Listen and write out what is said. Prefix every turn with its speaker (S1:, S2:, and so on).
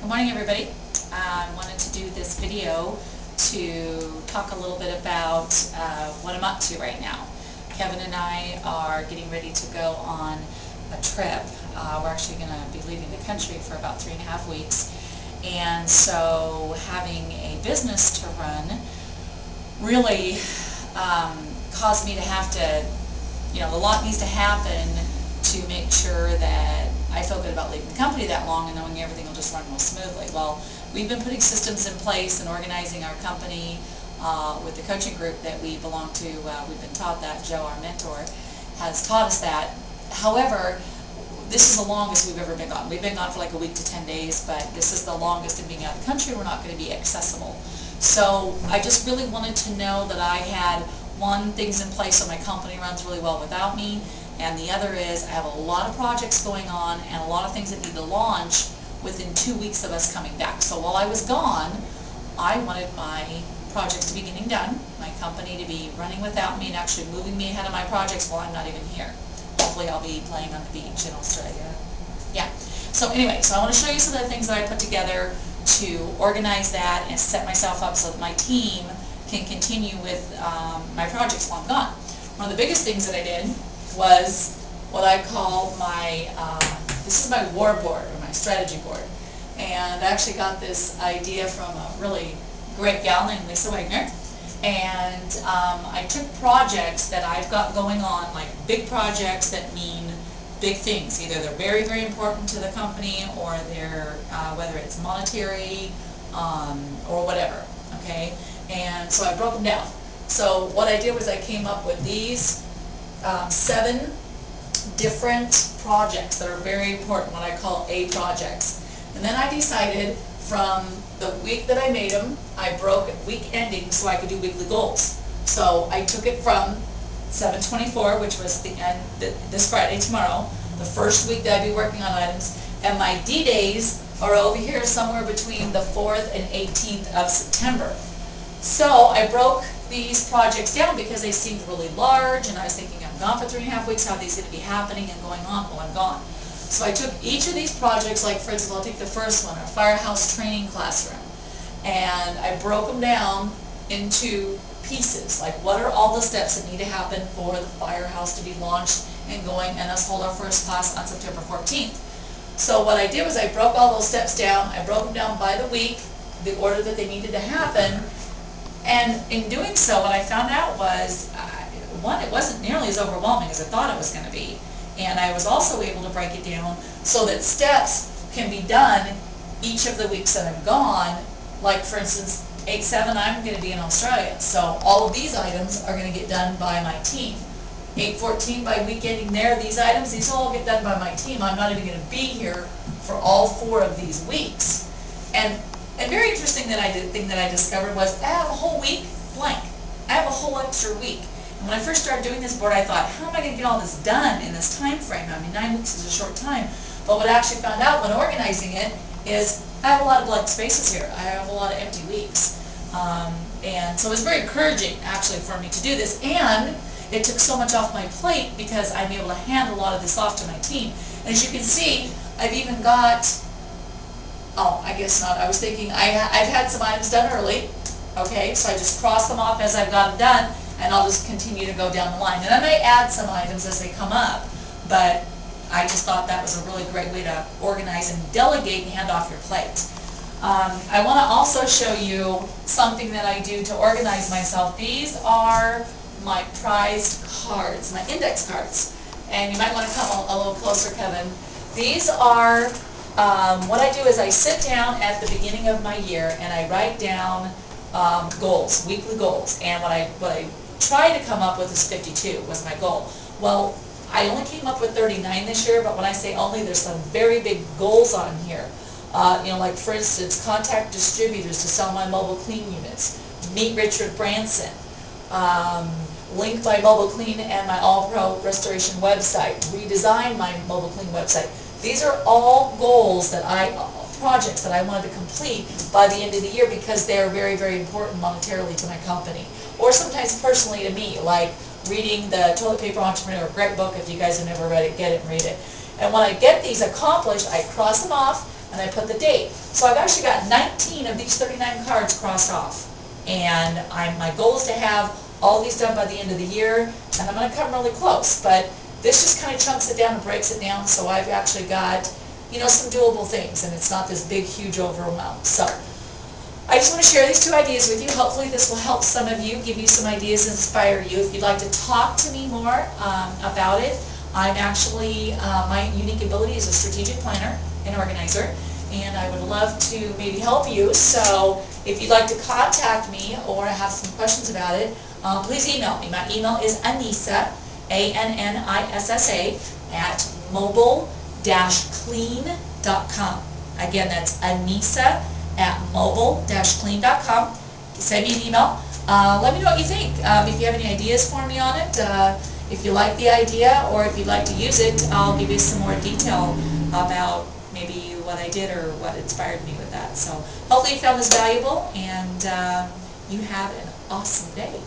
S1: Good morning, everybody. I wanted to do this video to talk a little bit about what I'm up to right now. Kevin and I are getting ready to go on a trip. We're actually going to be leaving the country for about 3.5 weeks. And so having a business to run really caused me to have to, a lot needs to happen to make sure that I feel good about leaving the company that long and knowing everything will just run real smoothly. Well, we've been putting systems in place and organizing our company with the coaching group that we belong to. We've been taught that. Joe, our mentor, has taught us that. However, this is the longest we've ever been gone. We've been gone for like a week to 10 days, but this is the longest in being out of the country. We're not going to be accessible. So I just really wanted to know that I had, one, things in place so my company runs really well without me, and the other is I have a lot of projects going on and a lot of things that need to launch within 2 weeks of us coming back. So while I was gone, I wanted my projects to be getting done, my company to be running without me and actually moving me ahead of my projects while I'm not even here. Hopefully I'll be playing on the beach in Australia. Yeah. So anyway, so I want to show you some of the things that I put together to organize that and set myself up so that my team can continue with my projects while I'm gone. One of the biggest things that I did was what I call my, this is my war board, or my strategy board. And I actually got this idea from a really great gal named Lisa Wagner. And I took projects that I've got going on, like big projects that mean big things. Either they're very, very important to the company, or they're, whether it's monetary, or whatever, okay? And so I broke them down. So what I did was I came up with these 7 different projects that are very important, what I call A projects. And then I decided from the week that I made them, I broke week ending so I could do weekly goals. So I took it from 7/24, which was the end, this Friday, tomorrow, the first week that I'd be working on items, and my D-days are over here somewhere between the 4th and 18th of September. So I broke these projects down because they seemed really large, and I was thinking, I'm gone for 3.5 weeks, how are these going to be happening and going on while I'm gone? So I took each of these projects, like for instance, I'll take the first one, our Firehouse Training Classroom, and I broke them down into pieces, like what are all the steps that need to happen for the Firehouse to be launched and going, and us hold our first class on September 14th. So what I did was I broke all those steps down, I broke them down by the week, the order that they needed to happen, and in doing so, what I found out was, one, it wasn't nearly as overwhelming as I thought it was going to be. And I was also able to break it down so that steps can be done each of the weeks that I'm gone. Like for instance, 8/7, I'm going to be in Australia. So all of these items are going to get done by my team. 8/14, by week ending there, these items, these will all get done by my team. I'm not even going to be here for all 4 of these weeks. And a very interesting thing that I discovered was I have a whole week blank. I have a whole extra week. And when I first started doing this board, I thought, how am I going to get all this done in this time frame? I mean, 9 weeks is a short time. But what I actually found out when organizing it is I have a lot of blank spaces here. I have a lot of empty weeks. And so it was very encouraging, actually, for me to do this. And it took so much off my plate because I'm able to hand a lot of this off to my team. And as you can see, I've even got, oh, I guess not. I was thinking I've had some items done early. Okay, so I just cross them off as I've got them done, and I'll just continue to go down the line. And I may add some items as they come up, but I just thought that was a really great way to organize and delegate and hand off your plate. I want to also show you something that I do to organize myself. These are my prized cards, my index cards. And you might want to come a little closer, Kevin. These are, what I do is I sit down at the beginning of my year and I write down goals, weekly goals. And what I try to come up with is 52 was my goal. Well, I only came up with 39 this year, but when I say only, there's some very big goals on here. Like for instance, contact distributors to sell my mobile clean units, meet Richard Branson, link my mobile clean and my All Pro Restoration website, redesign my mobile clean website. These are all goals that projects that I wanted to complete by the end of the year because they're very, very important monetarily to my company. Or sometimes personally to me, like reading the Toilet Paper Entrepreneur, a great book. If you guys have never read it, get it and read it. And when I get these accomplished, I cross them off, and I put the date. So I've actually got 19 of these 39 cards crossed off. And my goal is to have all these done by the end of the year, and I'm going to come really close. But this just kind of chunks it down and breaks it down, so I've actually got, you know, some doable things, and it's not this big, huge overwhelm. So I just want to share these two ideas with you. Hopefully this will help some of you, give you some ideas, and inspire you. If you'd like to talk to me more about it, I'm actually, my unique ability is a strategic planner and organizer, and I would love to maybe help you. So if you'd like to contact me or have some questions about it, please email me. My email is Annissa, ANNISSA, at mobile-clean.com. Again, that's Annissa at mobile-clean.com. Send me an email. Let me know what you think. If you have any ideas for me on it, if you like the idea or if you'd like to use it, I'll give you some more detail about maybe what I did or what inspired me with that. So hopefully you found this valuable, and you have an awesome day.